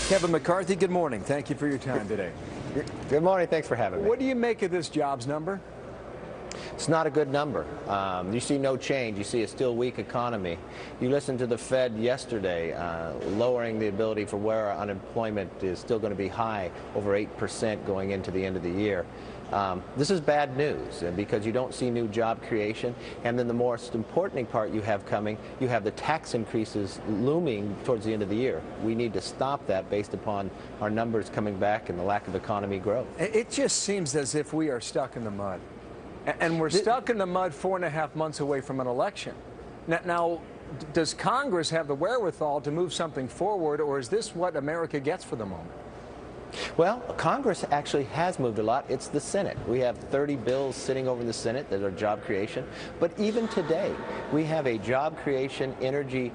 Kevin McCarthy, good morning. Thank you for your time today. Good morning. Thanks for having me. What do you make of this jobs number? It's not a good number. You see no change. You see a still weak economy. You listened to the Fed yesterday, lowering the ability for where our unemployment is still going to be high, over 8% going into the end of the year. This is bad news because you don't see new job creation. And then the most important part you have coming, you have the tax increases looming towards the end of the year. We need to stop that based upon our numbers coming back and the lack of economy growth. It just seems as if we are stuck in the mud. And we're stuck in the mud 4.5 months away from an election. Now, does Congress have the wherewithal to move something forward, or is this what America gets for the moment? Well, Congress actually has moved a lot. It's the Senate. We have 30 bills sitting over in the Senate that are job creation. But even today, we have a job creation energy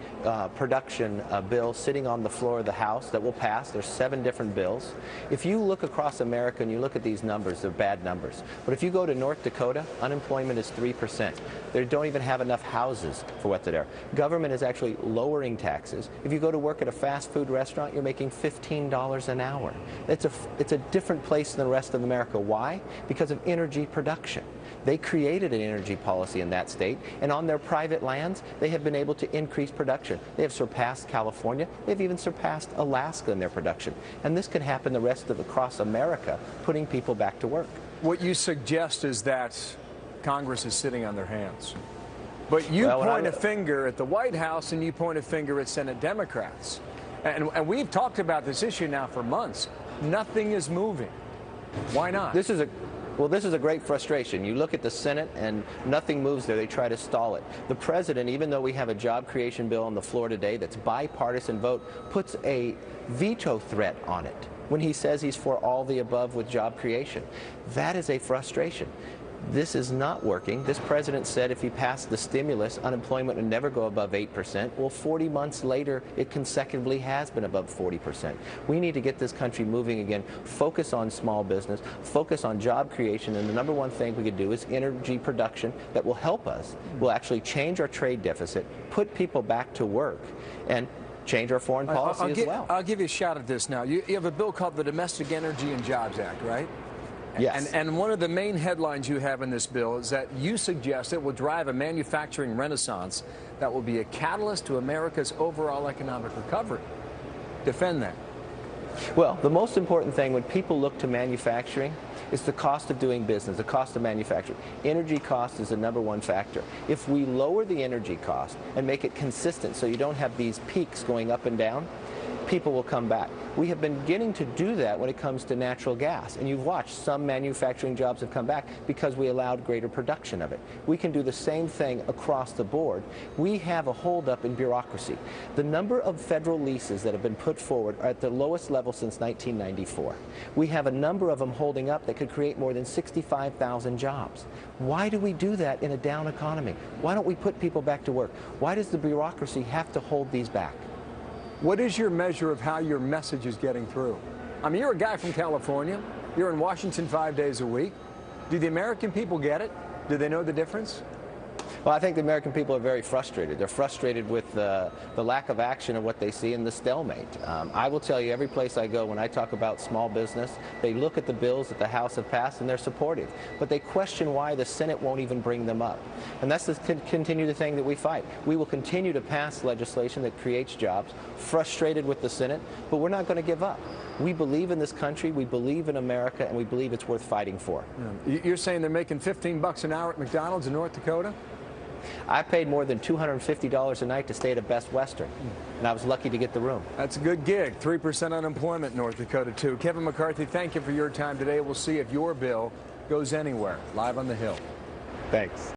production bill sitting on the floor of the House that will pass. There's 7 different bills. If you look across America and you look at these numbers, they're bad numbers. But if you go to North Dakota, unemployment is 3%. They don't even have enough houses for what they're there. Government is actually lowering taxes. If you go to work at a fast food restaurant, you're making $15 an hour. It's a different place than the rest of America. Why? Because of energy production. They created an energy policy in that state, and on their private lands, they have been able to increase production. They have surpassed California. They've even surpassed Alaska in their production. And this could happen the rest of across America, putting people back to work. What you suggest is that Congress is sitting on their hands. But you point a finger at the White House and you point a finger at Senate Democrats. And we've talked about this issue now for months. Nothing is moving. Why not? This is a great frustration. You look at the Senate and nothing moves there. They try to stall it. The president, even though we have a job creation bill on the floor today that's bipartisan vote, puts a veto threat on it when he says he's for all the above with job creation. That is a frustration. This is not working. This president said if he passed the stimulus, unemployment would never go above 8%. Well, 40 months later, it consecutively has been above 40%. We need to get this country moving again, focus on small business, focus on job creation, and the number one thing we could do is energy production that will help us. Will actually change our trade deficit, put people back to work, and change our foreign policy as well. I'll give you a shot at this now. You have a bill called the Domestic Energy and Jobs Act, right? Yes. And one of the main headlines you have in this bill is that you suggest it will drive a manufacturing renaissance that will be a catalyst to America's overall economic recovery. Defend that. Well, the most important thing when people look to manufacturing is the cost of doing business, the cost of manufacturing. Energy cost is the number one factor. If we lower the energy cost and make it consistent so you don't have these peaks going up and down, people will come back. We have been beginning to do that when it comes to natural gas, and you've watched some manufacturing jobs have come back because we allowed greater production of it. We can do the same thing across the board. We have a holdup in bureaucracy. The number of federal leases that have been put forward are at the lowest level since 1994. We have a number of them holding up that could create more than 65,000 jobs. Why do we do that in a down economy? Why don't we put people back to work? Why does the bureaucracy have to hold these back? What is your measure of how your message is getting through? I mean, you're a guy from California. You're in Washington 5 days a week. Do the American people get it? Do they know the difference? Well, I think the American people are very frustrated. They're frustrated with the lack of action of what they see in the stalemate. I will tell you, every place I go, when I talk about small business, they look at the bills that the House have passed and they're supportive. But they question why the Senate won't even bring them up. And that's the continue the thing that we fight. We will continue to pass legislation that creates jobs, frustrated with the Senate, but we're not going to give up. We believe in this country, we believe in America, and we believe it's worth fighting for. Yeah. You're saying they're making $15 an hour at McDonald's in North Dakota? I paid more than $250 a night to stay at a Best Western, and I was lucky to get the room. That's a good gig. 3% unemployment in North Dakota, too. Kevin McCarthy, thank you for your time today. We'll see if your bill goes anywhere. Live on the Hill. Thanks.